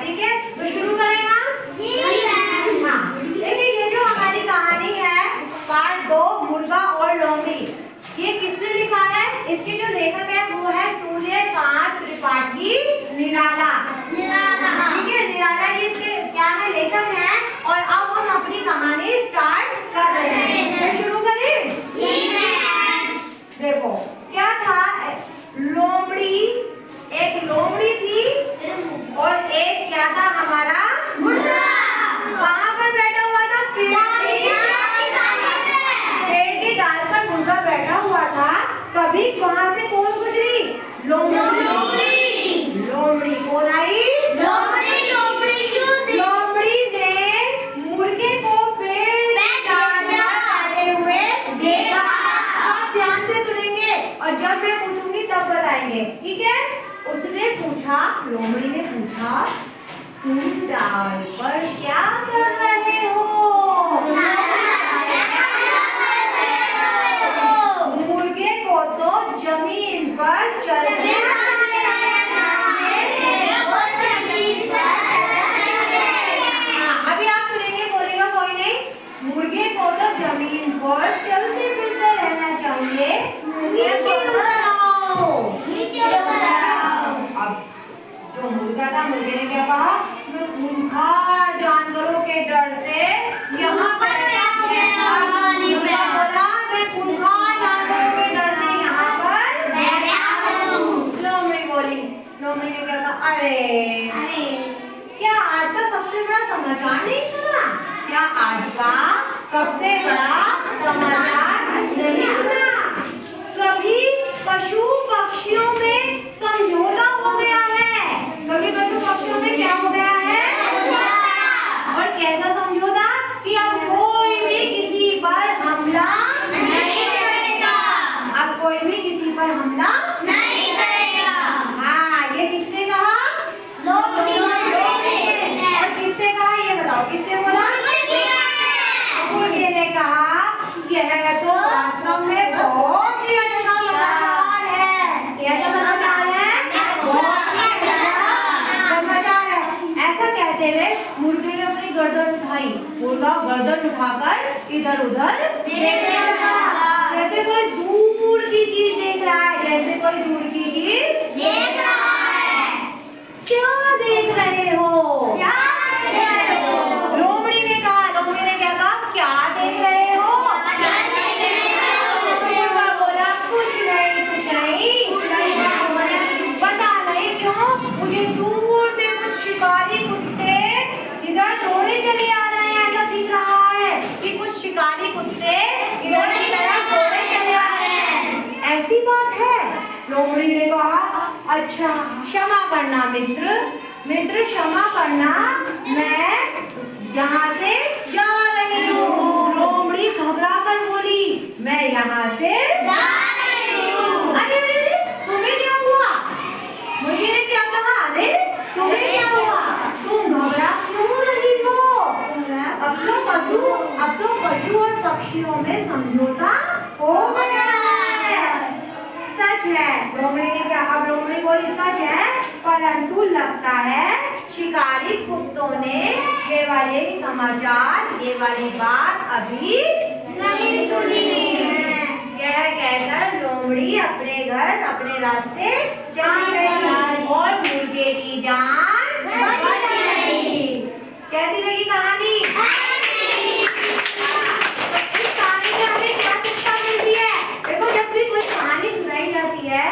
ठीक है, तो शुरू करें हम। हाँ, देखिए ये जो हमारी कहानी है पार्ट 2 मुर्गा और लोमड़ी, ये किसने लिखा है? इसके जो लेखक है वो है सूर्यकांत त्रिपाठी निराला। ठीक है, निराला जी इसके क्या है, लेखक है। और अब हम अपनी कहानी स्टार्ट कर रहे हैं, तो शुरू करें। देखो क्या था, लोमड़ी, एक लोमड़ी थी और एक क्या था हमारा मुर्गा। कहाँ पर बैठा हुआ था? पेड़ की डाल पर मुर्गा बैठा हुआ था। कभी वहां से कौन गुजरी? लोमड़ी। लोमड़ी कौन आई? लोमड़ी ने मुर्गे को पेड़ की डाल पर बैठे हुए देखा। आप ध्यान से सुनेंगे और जब मैं पूछूंगी तब बताएंगे, ठीक है? उसने पूछा, लोमड़ी ने पूछा, तुम डाल पर क्या कर रहे हो? मुर्गे को तो जमीन पर चलते अभी आप सुनेंगे, बोलेगा कोई नहीं। मुर्गे को तो जमीन पर चलते फिरते रहना चाहिए, अब जो मुर्गा था, मुर्गे ने क्या कहा? मैं खूंखार जानवरों के डर से यहाँ पर मुर्गा बोला, मैं खूंखार जानवरों के डर से यहाँ पर लोमड़ी बोली। लोमड़ी ने क्या कहा? अरे क्या आज का सबसे बड़ा समाचार नहीं सुना? क्या आज का सबसे बड़ा समाचार नहीं सुना? सभी पशु पक्षियों में समझौता हो गया है। सभी पशु पक्षियों में क्या हो गया है? और कैसा समझौता? कि अब कोई भी किसी पर हमला नहीं करेगा। अब कोई भी किसी पर हमला नहीं करेगा। हाँ, ये किसने कहा? लोमड़ी ने। और किसने कहा ये बताओ? किसने बोला? मुर्गे ने कहा, यह तो वास्तव में बहुत ही अच्छा समाचार है। यह तो समाचार है, बहुत ही अच्छा समाचार है। ऐसा कहते हुए मुर्गे ने अपनी गर्दन उठाई। मुर्गा गर्दन उठाकर इधर उधर देखने लगा, जैसे कोई दूर की चीज देख रहा है, जैसे कोई दूर की चीज देख रहा है। क्या देख रहे हो? लोमड़ी ने कहा। लोमड़ी ने क्या कहा? क्या देख रहे हो? मुर्गा बोला, कुछ नहीं। पता नहीं क्यों मुझे दूर से कुछ शिकारी कुत्ते इधर दौड़े चले आ रहे हैं। ऐसा दिख रहा है कि कुछ शिकारी कुत्ते इधर की तरफ दौड़े चले आ रहे हैं। ऐसी बात है? लोमड़ी ने कहा, अच्छा क्षमा करना मित्र, क्षमा करना, मैं यहाँ से जा रही हूँ। लोमड़ी घबरा कर बोली, मैं यहाँ से जा रही हूँ। अरे तुम्हें क्या हुआ? मुर्गे ने क्या कहा? अरे तुम्हें क्या हुआ? तुम घबरा क्यों रही हो? अब तो पशु और पक्षियों में समझौता हो गया है। सच है। लोमड़ी ने क्या? अब लोमड़ी बोली, सच है, परंतु लगता है शिकारी कुत्तों ने ये वाले समाचार, ये वाली बात अभी नहीं सुनी है। यह कहकर लोमड़ी अपने घर, अपने रास्ते चली गई और मुर्गे की जान बच गई। कैसी लगी कहानी? इस कहानी से हमें क्या शिक्षा मिलती है? देखो, जब भी कोई कहानी सुनाई जाती है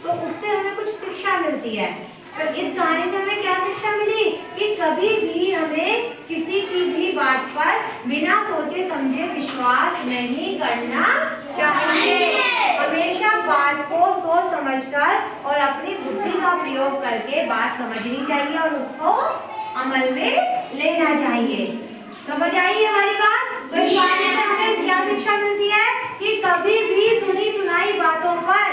तो उससे हमें कुछ शिक्षा मिलती है। तो इस कहानी से हमें क्या शिक्षा मिली? कि कभी भी हमें किसी की भी बात पर बिना सोचे समझे विश्वास नहीं करना चाहिए। हमेशा बात को सोच समझकर और अपनी बुद्धि का प्रयोग करके बात समझनी चाहिए और उसको अमल में लेना चाहिए। समझ आई हमारी बात? तो इस कहानी से हमें क्या शिक्षा मिलती है? कि कभी भी सुनी सुनाई बातों पर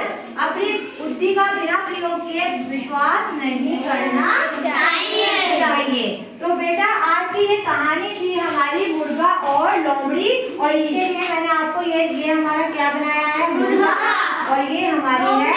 अपनी बुद्धि का बिना प्रयोग किए विश्वास नहीं करना चाहिए। तो बेटा, आज की ये कहानी थी हमारी मुर्गा और लोमड़ी, और इसके लिए मैंने आपको ये हमारा क्या बनाया है? मुर्गा, और ये हमारी है